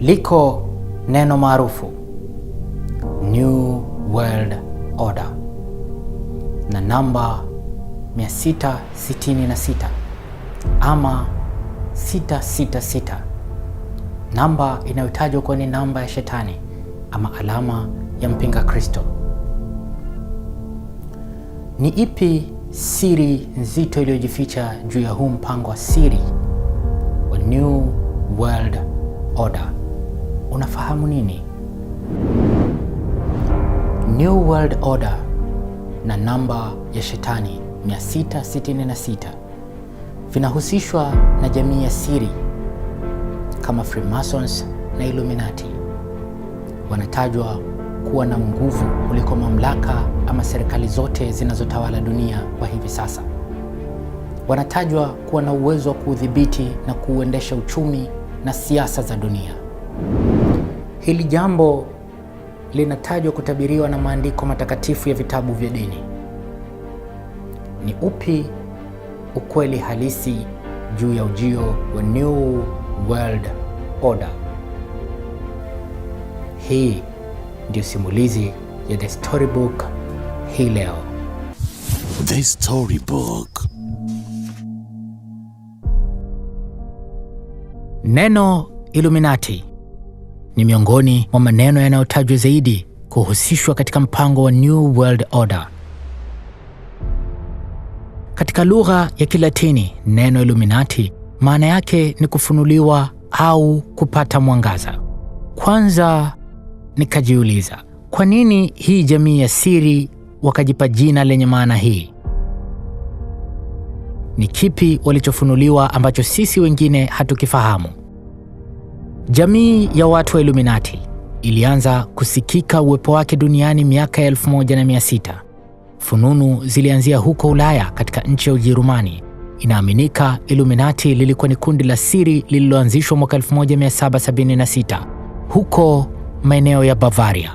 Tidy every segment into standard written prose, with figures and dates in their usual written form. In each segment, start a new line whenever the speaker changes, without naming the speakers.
Liko neno maarufu New World Order na namba 666 ama 666, namba inayotajwa kuwa ni namba ya shetani ama alama ya mpinga Kristo. Ni ipi siri nzito iliyojificha juu ya huu mpango wa siri wa New World Order? Unafahamu nini? New World Order na namba ya shetani 666 vinahusishwa na jamii ya siri kama Freemasons na Illuminati. Wanatajwa kuwa na nguvu kuliko mamlaka ama serikali zote zinazotawala dunia kwa hivi sasa. Wanatajwa kuwa na uwezo wa kuudhibiti na kuuendesha uchumi na siasa za dunia. Hili jambo linatajwa kutabiriwa na maandiko matakatifu ya vitabu vya dini. Ni upi ukweli halisi juu ya ujio wa New World Order? Hii ndio simulizi ya The Storybook hii leo.
The Storybook.
Neno Illuminati ni miongoni mwa maneno yanayotajwa zaidi kuhusishwa katika mpango wa New World Order. Katika lugha ya Kilatini, neno Illuminati maana yake ni kufunuliwa au kupata mwangaza. Kwanza nikajiuliza, kwa nini hii jamii ya siri wakajipa jina lenye maana hii? Ni kipi walichofunuliwa ambacho sisi wengine hatukifahamu? Jamii ya watu wa Illuminati ilianza kusikika uwepo wake duniani miaka ya 1600. Fununu zilianzia huko Ulaya katika nchi ya Ujerumani. Inaaminika Illuminati lilikuwa ni kundi la siri lililoanzishwa mwaka 1776 huko maeneo ya Bavaria.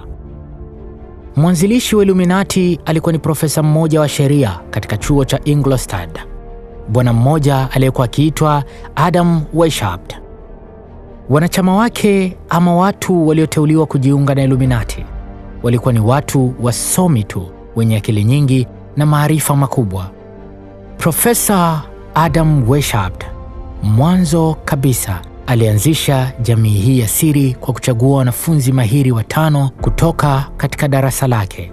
Mwanzilishi wa Illuminati alikuwa ni profesa mmoja wa sheria katika chuo cha Ingolstadt, bwana mmoja aliyekuwa akiitwa Adam Weishaupt. Wanachama wake ama watu walioteuliwa kujiunga na Illuminati walikuwa ni watu wasomi tu wenye akili nyingi na maarifa makubwa. Profesa Adam Weishaupt mwanzo kabisa alianzisha jamii hii ya siri kwa kuchagua wanafunzi mahiri 5 kutoka katika darasa lake.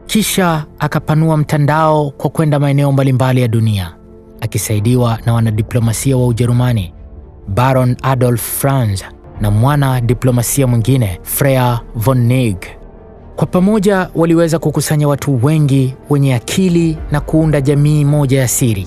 Kisha akapanua mtandao kwa kwenda maeneo mbalimbali ya dunia, akisaidiwa na wanadiplomasia wa Ujerumani, Baron Adolf Franz na mwana diplomasia mwingine Freya von Nigg. Kwa pamoja waliweza kukusanya watu wengi wenye akili na kuunda jamii moja ya siri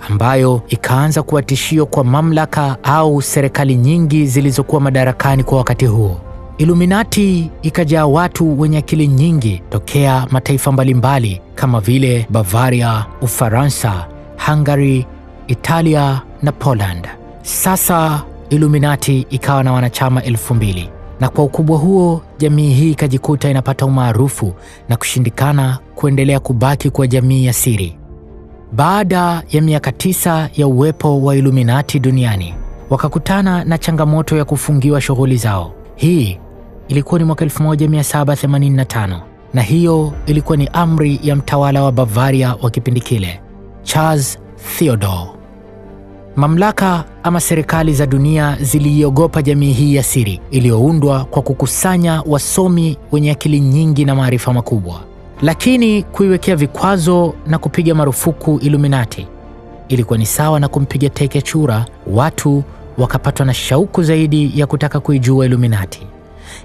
ambayo ikaanza kuwa tishio kwa mamlaka au serikali nyingi zilizokuwa madarakani kwa wakati huo. Illuminati ikajaa watu wenye akili nyingi tokea mataifa mbalimbali kama vile Bavaria, Ufaransa, Hungary, Italia na Poland. Sasa Illuminati ikawa na wanachama 2000, na kwa ukubwa huo jamii hii ikajikuta inapata umaarufu na kushindikana kuendelea kubaki kwa jamii ya siri. Baada ya miaka 9 ya uwepo wa Illuminati duniani, wakakutana na changamoto ya kufungiwa shughuli zao. Hii ilikuwa ni mwaka 1785, na hiyo ilikuwa ni amri ya mtawala wa Bavaria wa kipindi kile, Charles Theodore. Mamlaka ama serikali za dunia ziliiogopa jamii hii ya siri iliyoundwa kwa kukusanya wasomi wenye akili nyingi na maarifa makubwa. Lakini kuiwekea vikwazo na kupiga marufuku Illuminati ilikuwa ni sawa na kumpiga teke chura. Watu wakapatwa na shauku zaidi ya kutaka kuijua Illuminati,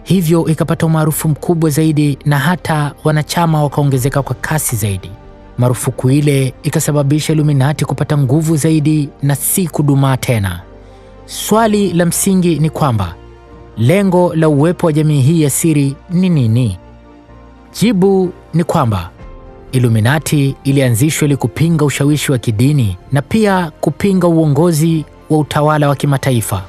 hivyo ikapata umaarufu mkubwa zaidi na hata wanachama wakaongezeka kwa kasi zaidi. Marufuku ile ikasababisha Illuminati kupata nguvu zaidi na si kudumaa tena. Swali la msingi ni kwamba lengo la uwepo wa jamii hii ya siri ni nini? Jibu ni kwamba Illuminati ilianzishwa ili kupinga ushawishi wa kidini na pia kupinga uongozi wa utawala wa kimataifa.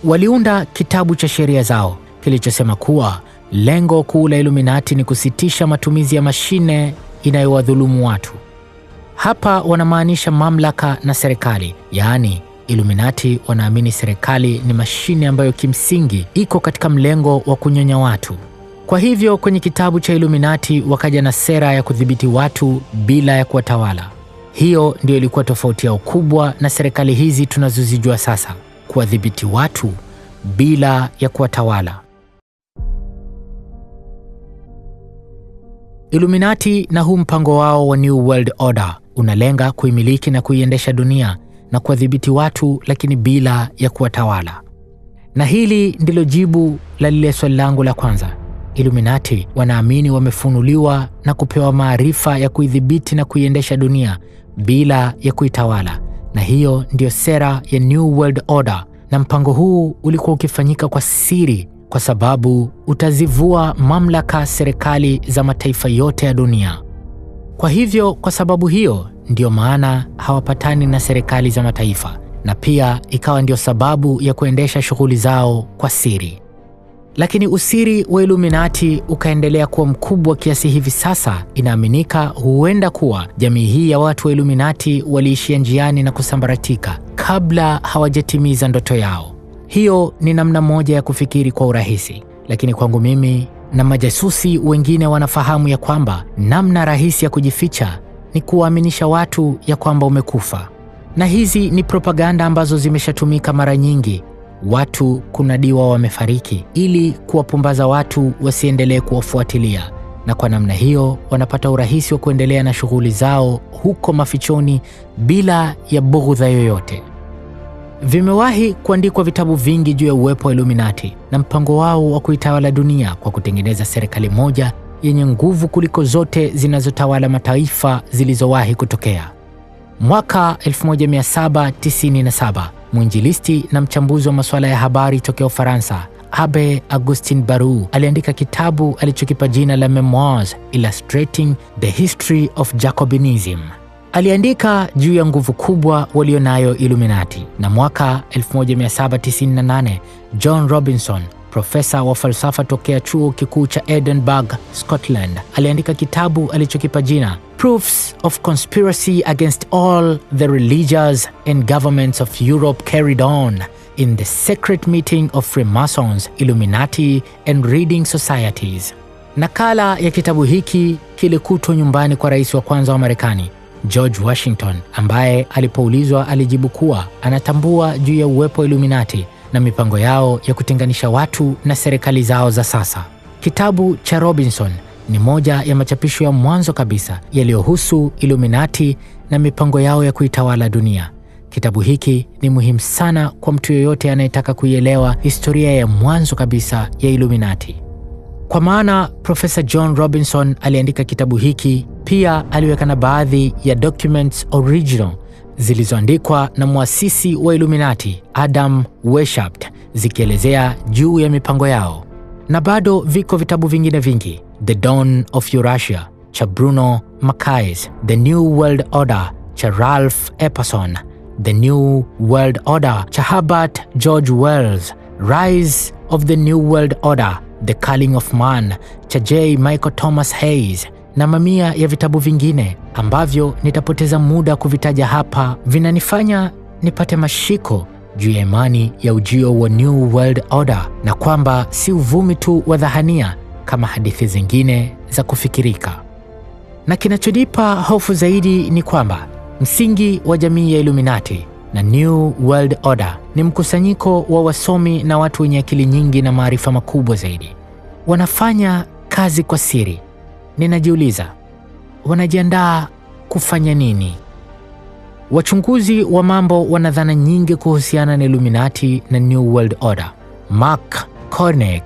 Waliunda kitabu cha sheria zao kilichosema kuwa lengo kuu la Illuminati ni kusitisha matumizi ya mashine inayowadhulumu watu. Hapa wanamaanisha mamlaka na serikali, yaani Illuminati wanaamini serikali ni mashine ambayo kimsingi iko katika mlengo wa kunyonya watu. Kwa hivyo kwenye kitabu cha Illuminati wakaja na sera ya kudhibiti watu bila ya kuwatawala. Hiyo ndio ilikuwa tofauti yao kubwa na serikali hizi tunazozijua sasa, kuwadhibiti watu bila ya kuwatawala. Illuminati na huu mpango wao wa New World Order unalenga kuimiliki na kuiendesha dunia na kuwadhibiti watu, lakini bila ya kuwatawala. Na hili ndilo jibu la lile swali langu la kwanza. Illuminati wanaamini wamefunuliwa na kupewa maarifa ya kuidhibiti na kuiendesha dunia bila ya kuitawala. Na hiyo ndiyo sera ya New World Order, na mpango huu ulikuwa ukifanyika kwa siri kwa sababu utazivua mamlaka serikali za mataifa yote ya dunia. Kwa hivyo, kwa sababu hiyo ndio maana hawapatani na serikali za mataifa, na pia ikawa ndio sababu ya kuendesha shughuli zao kwa siri. Lakini usiri wa Illuminati ukaendelea kuwa mkubwa kiasi hivi sasa inaaminika huenda kuwa jamii hii ya watu wa Illuminati waliishia njiani na kusambaratika kabla hawajatimiza ndoto yao. Hiyo ni namna moja ya kufikiri kwa urahisi, lakini kwangu mimi na majasusi wengine wanafahamu ya kwamba namna rahisi ya kujificha ni kuwaaminisha watu ya kwamba umekufa. Na hizi ni propaganda ambazo zimeshatumika mara nyingi, watu kunadiwa wamefariki ili kuwapumbaza watu wasiendelee kuwafuatilia, na kwa namna hiyo wanapata urahisi wa kuendelea na shughuli zao huko mafichoni bila ya bughudha yoyote. Vimewahi kuandikwa vitabu vingi juu ya uwepo wa Illuminati na mpango wao wa kuitawala dunia kwa kutengeneza serikali moja yenye nguvu kuliko zote zinazotawala mataifa zilizowahi kutokea. Mwaka 1797, mwinjilisti na mchambuzi wa masuala ya habari tokea Ufaransa, Abbe Augustin Barou aliandika kitabu alichokipa jina la Memoirs Illustrating the History of Jacobinism. Aliandika juu ya nguvu kubwa walionayo Illuminati, na mwaka 1798 John Robinson, profesa wa falsafa tokea chuo kikuu cha Edinburgh, Scotland, aliandika kitabu alichokipa jina Proofs of Conspiracy Against All the Religions and Governments of Europe Carried On in the Secret Meeting of Freemasons, Illuminati and Reading Societies. Nakala ya kitabu hiki kilikutwa nyumbani kwa rais wa kwanza wa Marekani, George Washington, ambaye alipoulizwa alijibu kuwa anatambua juu ya uwepo wa Illuminati na mipango yao ya kutenganisha watu na serikali zao za sasa. Kitabu cha Robinson ni moja ya machapisho ya mwanzo kabisa yaliyohusu Illuminati na mipango yao ya kuitawala dunia. Kitabu hiki ni muhimu sana kwa mtu yeyote anayetaka kuielewa historia ya mwanzo kabisa ya Illuminati. Kwa maana Profesa John Robinson aliandika kitabu hiki, pia aliweka na baadhi ya documents original zilizoandikwa na muasisi wa Illuminati, Adam Weishaupt, zikielezea juu ya mipango yao. Na bado viko vitabu vingine vingi, The Dawn of Eurasia cha Bruno Mackay, The New World Order cha Ralph Epperson, The New World Order cha Herbert George Wells, Rise of the New World Order, The Culling of Man cha J. Michael Thomas Hayes, na mamia ya vitabu vingine ambavyo nitapoteza muda kuvitaja hapa. Vinanifanya nipate mashiko juu ya imani ya ujio wa New World Order, na kwamba si uvumi tu wa dhahania kama hadithi zingine za kufikirika. Na kinachonipa hofu zaidi ni kwamba msingi wa jamii ya Illuminati na New World Order ni mkusanyiko wa wasomi na watu wenye akili nyingi na maarifa makubwa zaidi. Wanafanya kazi kwa siri. Ninajiuliza, wanajiandaa kufanya nini? Wachunguzi wa mambo wana dhana nyingi kuhusiana na Illuminati na New World Order. Mark Koenig,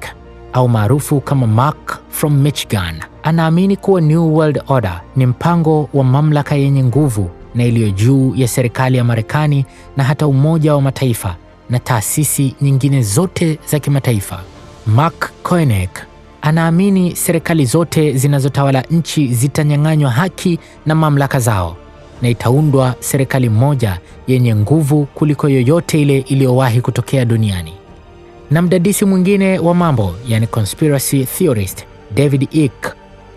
au maarufu kama Mark from Michigan, anaamini kuwa New World Order ni mpango wa mamlaka yenye nguvu na iliyo juu ya serikali ya Marekani na hata Umoja wa Mataifa na taasisi nyingine zote za kimataifa. Mark Koenig anaamini serikali zote zinazotawala nchi zitanyang'anywa haki na mamlaka zao, na itaundwa serikali moja yenye nguvu kuliko yoyote ile iliyowahi kutokea duniani. Na mdadisi mwingine wa mambo, yani conspiracy theorist, David Icke,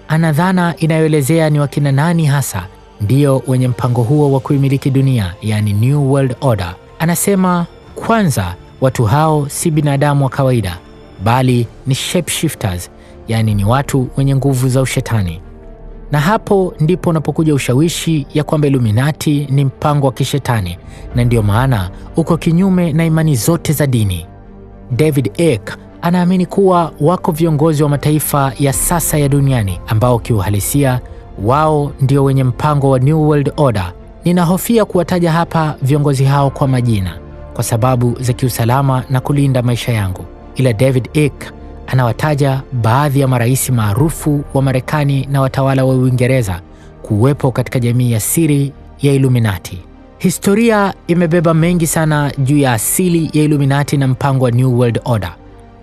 anadhana inayoelezea ni wakina nani hasa ndio wenye mpango huo wa kuimiliki dunia, yani New World Order, Anasema kwanza, watu hao si binadamu wa kawaida, bali ni shapeshifters, yaani ni watu wenye nguvu za ushetani. Na hapo ndipo unapokuja ushawishi ya kwamba Illuminati ni mpango wa kishetani, na ndio maana uko kinyume na imani zote za dini. David Icke anaamini kuwa wako viongozi wa mataifa ya sasa ya duniani ambao kiuhalisia wao ndio wenye mpango wa New World Order. Ninahofia kuwataja hapa viongozi hao kwa majina kwa sababu za kiusalama na kulinda maisha yangu, ila David Icke anawataja baadhi ya marais maarufu wa Marekani na watawala wa Uingereza kuwepo katika jamii ya siri ya Illuminati. Historia imebeba mengi sana juu ya asili ya Illuminati na mpango wa New World Order.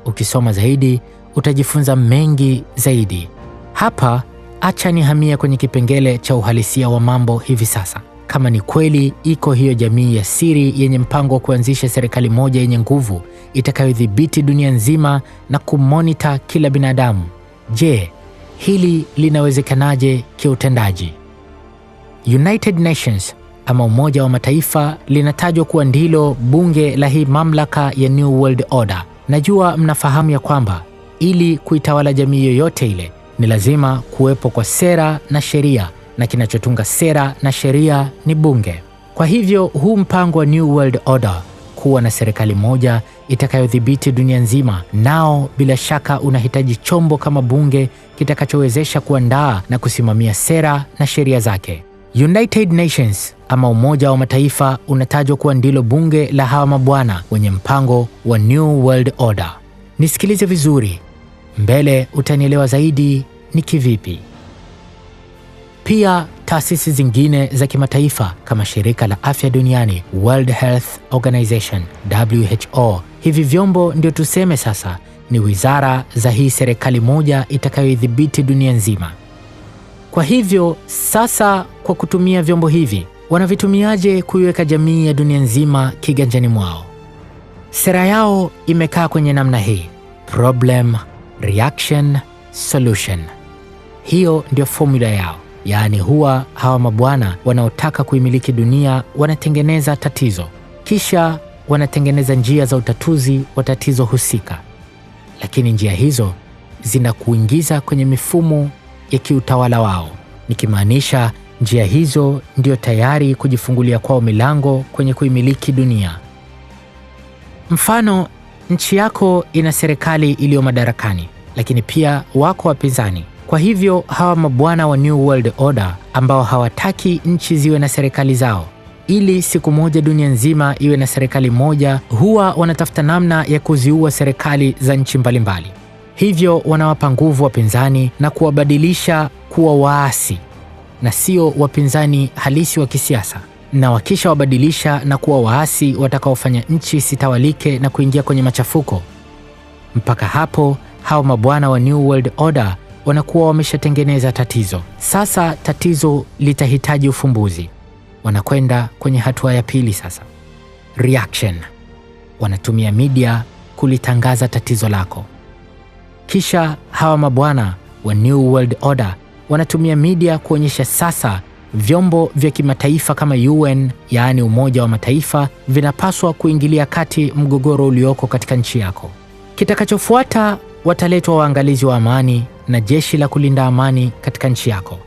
Ukisoma zaidi utajifunza mengi zaidi. Hapa acha nihamia kwenye kipengele cha uhalisia wa mambo hivi sasa. Kama ni kweli iko hiyo jamii ya siri yenye mpango wa kuanzisha serikali moja yenye nguvu itakayodhibiti dunia nzima na kumonita kila binadamu, je, hili linawezekanaje kiutendaji? United Nations ama Umoja wa Mataifa linatajwa kuwa ndilo bunge la hii mamlaka ya New World Order. Najua mnafahamu ya kwamba ili kuitawala jamii yoyote ile ni lazima kuwepo kwa sera na sheria, na kinachotunga sera na sheria ni bunge. Kwa hivyo huu mpango wa New World Order kuwa na serikali moja itakayodhibiti dunia nzima, nao bila shaka unahitaji chombo kama bunge kitakachowezesha kuandaa na kusimamia sera na sheria zake. United Nations ama Umoja wa Mataifa unatajwa kuwa ndilo bunge la hawa mabwana wenye mpango wa New World Order. Nisikilize vizuri, mbele utanielewa zaidi ni kivipi. Pia taasisi zingine za kimataifa kama shirika la afya duniani, World Health Organization, WHO, hivi vyombo ndio tuseme sasa ni wizara za hii serikali moja itakayoidhibiti dunia nzima. Kwa hivyo sasa, kwa kutumia vyombo hivi, wanavitumiaje kuiweka jamii ya dunia nzima kiganjani mwao? Sera yao imekaa kwenye namna hii: problem, reaction, solution. Hiyo ndio formula yao. Yaani huwa hawa mabwana wanaotaka kuimiliki dunia wanatengeneza tatizo, kisha wanatengeneza njia za utatuzi wa tatizo husika, lakini njia hizo zinakuingiza kwenye mifumo ya kiutawala wao, nikimaanisha njia hizo ndio tayari kujifungulia kwao milango kwenye kuimiliki dunia. Mfano, nchi yako ina serikali iliyo madarakani, lakini pia wako wapinzani. Kwa hivyo hawa mabwana wa New World Order ambao hawataki nchi ziwe na serikali zao, ili siku moja dunia nzima iwe na serikali moja, huwa wanatafuta namna ya kuziua serikali za nchi mbalimbali. Hivyo wanawapa nguvu wapinzani na kuwabadilisha kuwa waasi na sio wapinzani halisi wa kisiasa. Na wakisha wabadilisha na kuwa waasi watakaofanya nchi sitawalike na kuingia kwenye machafuko. Mpaka hapo hawa mabwana wa New World Order wanakuwa wameshatengeneza tatizo. Sasa tatizo litahitaji ufumbuzi. Wanakwenda kwenye hatua ya pili sasa. Reaction. Wanatumia media kulitangaza tatizo lako. Kisha hawa mabwana wa New World Order wanatumia media kuonyesha sasa vyombo vya kimataifa kama UN, yaani Umoja wa Mataifa, vinapaswa kuingilia kati mgogoro ulioko katika nchi yako. Kitakachofuata, wataletwa waangalizi wa amani na jeshi la kulinda amani katika nchi yako.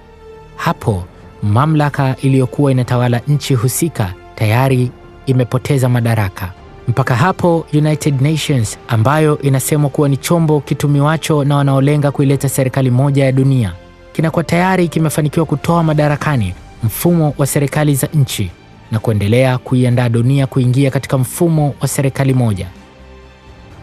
Hapo mamlaka iliyokuwa inatawala nchi husika tayari imepoteza madaraka. Mpaka hapo United Nations, ambayo inasemwa kuwa ni chombo kitumiwacho na wanaolenga kuileta serikali moja ya dunia, kinakuwa tayari kimefanikiwa kutoa madarakani mfumo wa serikali za nchi na kuendelea kuiandaa dunia kuingia katika mfumo wa serikali moja.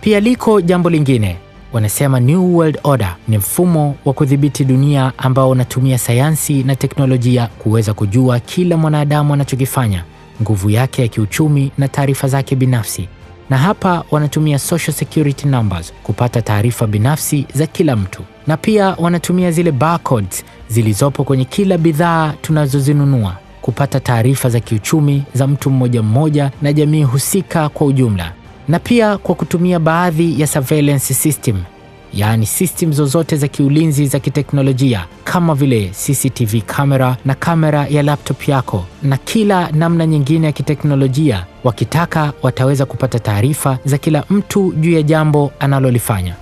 Pia liko jambo lingine. Wanasema New World Order ni mfumo wa kudhibiti dunia ambao unatumia sayansi na teknolojia kuweza kujua kila mwanadamu anachokifanya, nguvu yake ya kiuchumi na taarifa zake binafsi. Na hapa wanatumia social security numbers kupata taarifa binafsi za kila mtu. Na pia wanatumia zile barcodes zilizopo kwenye kila bidhaa tunazozinunua kupata taarifa za kiuchumi za mtu mmoja mmoja na jamii husika kwa ujumla. Na pia kwa kutumia baadhi ya surveillance system, yaani system zozote za kiulinzi za kiteknolojia kama vile CCTV kamera na kamera ya laptop yako na kila namna nyingine ya kiteknolojia. Wakitaka wataweza kupata taarifa za kila mtu juu ya jambo analolifanya.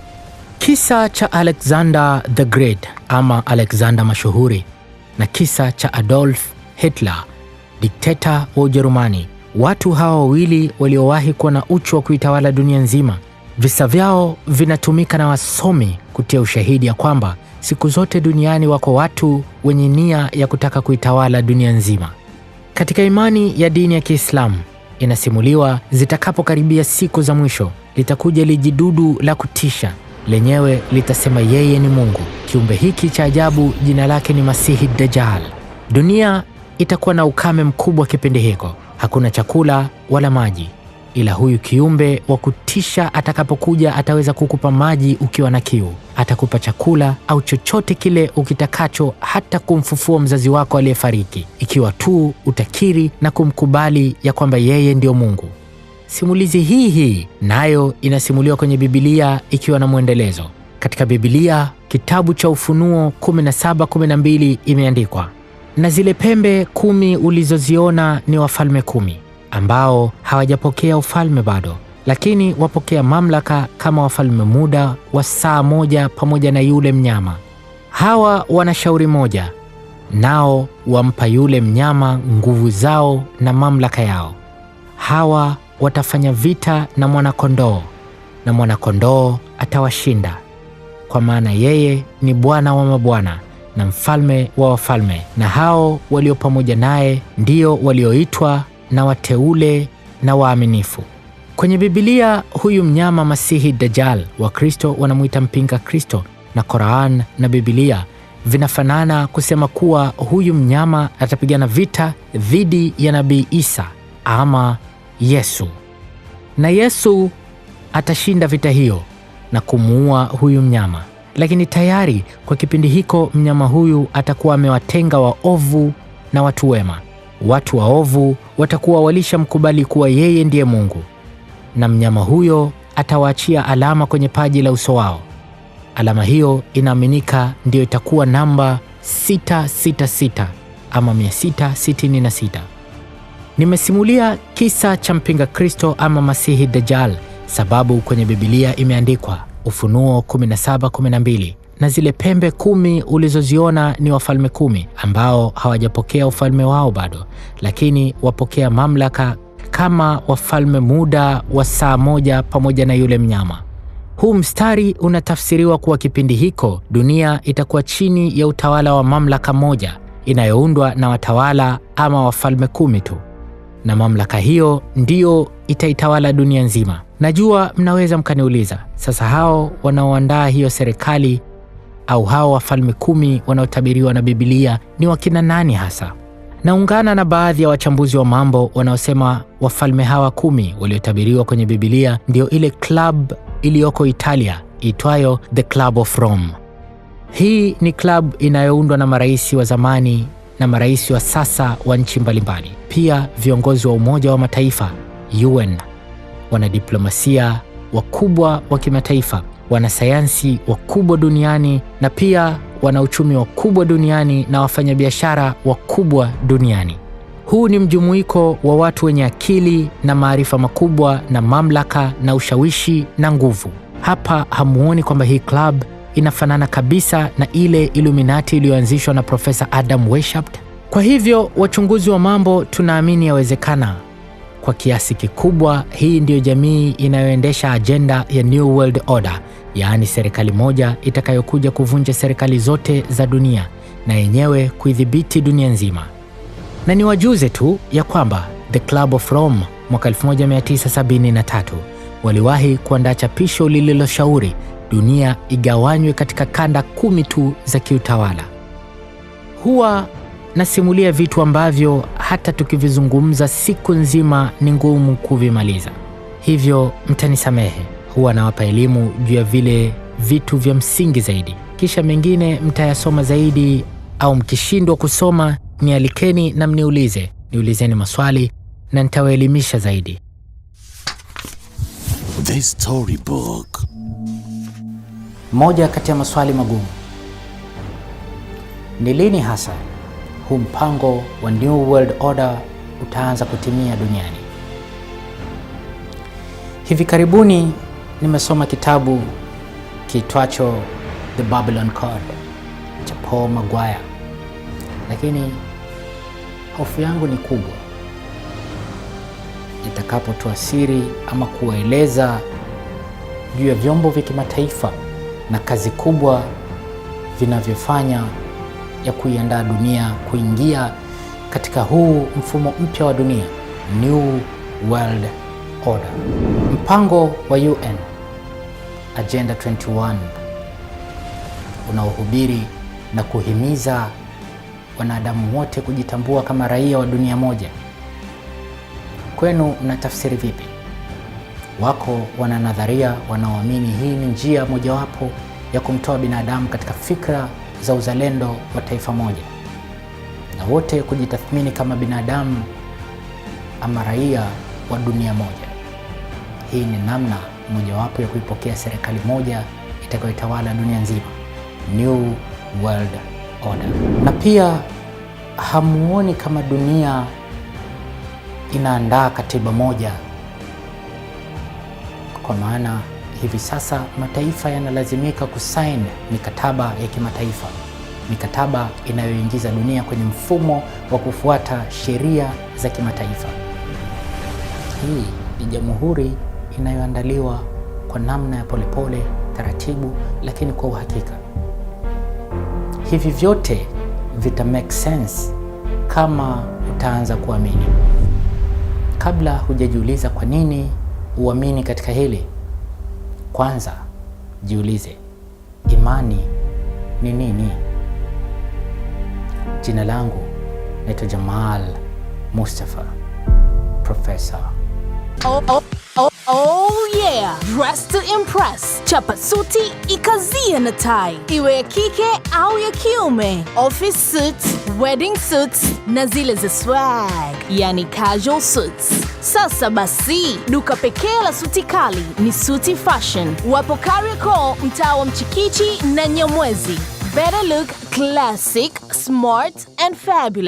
Kisa cha Alexander the Great ama Alexander mashuhuri na kisa cha Adolf Hitler, dikteta wa Ujerumani. Watu hawa wawili waliowahi kuwa na uchu wa kuitawala dunia nzima. Visa vyao vinatumika na wasomi kutia ushahidi ya kwamba siku zote duniani wako watu wenye nia ya kutaka kuitawala dunia nzima. Katika imani ya dini ya Kiislamu inasimuliwa zitakapokaribia siku za mwisho, litakuja lijidudu la kutisha, lenyewe litasema yeye ni Mungu. Kiumbe hiki cha ajabu jina lake ni Masihi Dajjal. Dunia itakuwa na ukame mkubwa kipindi hiko, hakuna chakula wala maji, ila huyu kiumbe wa kutisha atakapokuja ataweza kukupa maji ukiwa na kiu, atakupa chakula au chochote kile ukitakacho, hata kumfufua mzazi wako aliyefariki, ikiwa tu utakiri na kumkubali ya kwamba yeye ndio Mungu. Simulizi hii nayo inasimuliwa kwenye Biblia ikiwa na mwendelezo. Katika Biblia kitabu cha Ufunuo 17:12 imeandikwa, na zile pembe 10 ulizoziona ni wafalme 10 ambao hawajapokea ufalme bado, lakini wapokea mamlaka kama wafalme muda wa saa moja pamoja na yule mnyama. Hawa wana shauri moja, nao wampa yule mnyama nguvu zao na mamlaka yao. Hawa watafanya vita na mwanakondoo, na mwanakondoo atawashinda, kwa maana yeye ni Bwana wa mabwana na mfalme wa wafalme, na hao walio pamoja naye ndio walioitwa na wateule na waaminifu. Kwenye Biblia huyu mnyama Masihi Dajjal, Wakristo wanamuita mpinga Kristo, na Qur'an na Biblia vinafanana kusema kuwa huyu mnyama atapigana vita dhidi ya Nabii Isa ama Yesu, na Yesu atashinda vita hiyo na kumuua huyu mnyama. Lakini tayari kwa kipindi hiko mnyama huyu atakuwa amewatenga waovu na watu wema. Watu waovu watakuwa walishamkubali kuwa yeye ndiye Mungu, na mnyama huyo atawaachia alama kwenye paji la uso wao. Alama hiyo inaaminika ndiyo itakuwa namba 666 ama 666. Nimesimulia kisa cha mpinga Kristo ama Masihi Dajjal sababu kwenye Biblia imeandikwa Ufunuo 17:12, na zile pembe 10 ulizoziona ni wafalme 10 ambao hawajapokea ufalme wao bado, lakini wapokea mamlaka kama wafalme muda wa saa moja pamoja na yule mnyama. Huu mstari unatafsiriwa kuwa kipindi hiko dunia itakuwa chini ya utawala wa mamlaka moja inayoundwa na watawala ama wafalme 10 tu, na mamlaka hiyo ndiyo itaitawala dunia nzima. Najua mnaweza mkaniuliza, sasa hao wanaoandaa hiyo serikali au hao wafalme 10 wanaotabiriwa na Biblia ni wakina nani hasa? Naungana na baadhi ya wachambuzi wa mambo wanaosema wafalme hawa 10 waliotabiriwa kwenye Biblia ndio ile club iliyoko Italia itwayo The Club of Rome. Hii ni club inayoundwa na marais wa zamani na marais wa sasa wa nchi mbalimbali, pia viongozi wa Umoja wa Mataifa UN, wanadiplomasia wakubwa wa kimataifa, wanasayansi wakubwa duniani, na pia wanauchumi wakubwa duniani na wafanyabiashara wakubwa duniani. Huu ni mjumuiko wa watu wenye akili na maarifa makubwa na mamlaka na ushawishi na nguvu. Hapa hamuoni kwamba hii club inafanana kabisa na ile Illuminati iliyoanzishwa na Profesa Adam Weishaupt? Kwa hivyo wachunguzi wa mambo tunaamini yawezekana kwa kiasi kikubwa hii ndiyo jamii inayoendesha ajenda ya New World Order, yaani serikali moja itakayokuja kuvunja serikali zote za dunia na yenyewe kuidhibiti dunia nzima. Na niwajuze tu ya kwamba The Club of Rome mwaka 1973 waliwahi kuandaa chapisho lililoshauri dunia igawanywe katika kanda 10 tu za kiutawala. Huwa nasimulia vitu ambavyo hata tukivizungumza siku nzima ni ngumu kuvimaliza, hivyo mtanisamehe. Huwa nawapa elimu juu ya vile vitu vya msingi zaidi, kisha mengine mtayasoma zaidi, au mkishindwa kusoma nialikeni na niulizeni maswali na nitawaelimisha zaidi.
The Storybook.
Moja kati ya maswali magumu: ni lini hasa huu mpango wa New World Order utaanza kutimia duniani? Hivi karibuni nimesoma kitabu kiitwacho The Babylon Code cha Paul Maguire, lakini hofu yangu ni kubwa nitakapotoa siri ama kuwaeleza juu ya vyombo vya kimataifa na kazi kubwa vinavyofanya ya kuiandaa dunia kuingia katika huu mfumo mpya wa dunia, New World Order. Mpango wa UN Agenda 21 unaohubiri na kuhimiza wanadamu wote kujitambua kama raia wa dunia moja. Kwenu mnatafsiri vipi? Wako wananadharia wanaoamini hii ni njia mojawapo ya kumtoa binadamu katika fikra za uzalendo wa taifa moja na wote kujitathmini kama binadamu ama raia wa dunia moja. Hii ni namna mojawapo ya kuipokea serikali moja itakayotawala dunia nzima, New World Order. Na pia hamuoni kama dunia inaandaa katiba moja, kwa maana hivi sasa mataifa yanalazimika kusaini mikataba ya kimataifa, mikataba inayoingiza dunia kwenye mfumo wa kufuata sheria za kimataifa. Hii ni jamhuri inayoandaliwa kwa namna ya polepole, taratibu, lakini kwa uhakika. Hivi vyote vita make sense kama utaanza kuamini. Kabla hujajiuliza kwa nini uamini katika hili, kwanza jiulize, imani ni nini? Jina langu naitwa Jamal Mustafa, Professor.
Oh yeah, dress to impress. Chapa suti ikazie na tai, iwe ya kike au ya kiume, office suits, wedding suits na zile za swag, yani casual suits. Sasa basi, duka pekee la suti kali ni Suti Fashion. Wapo Kariakoo, mtaa wa Mchikichi na Nyamwezi. Better look classic, smart and fabulous.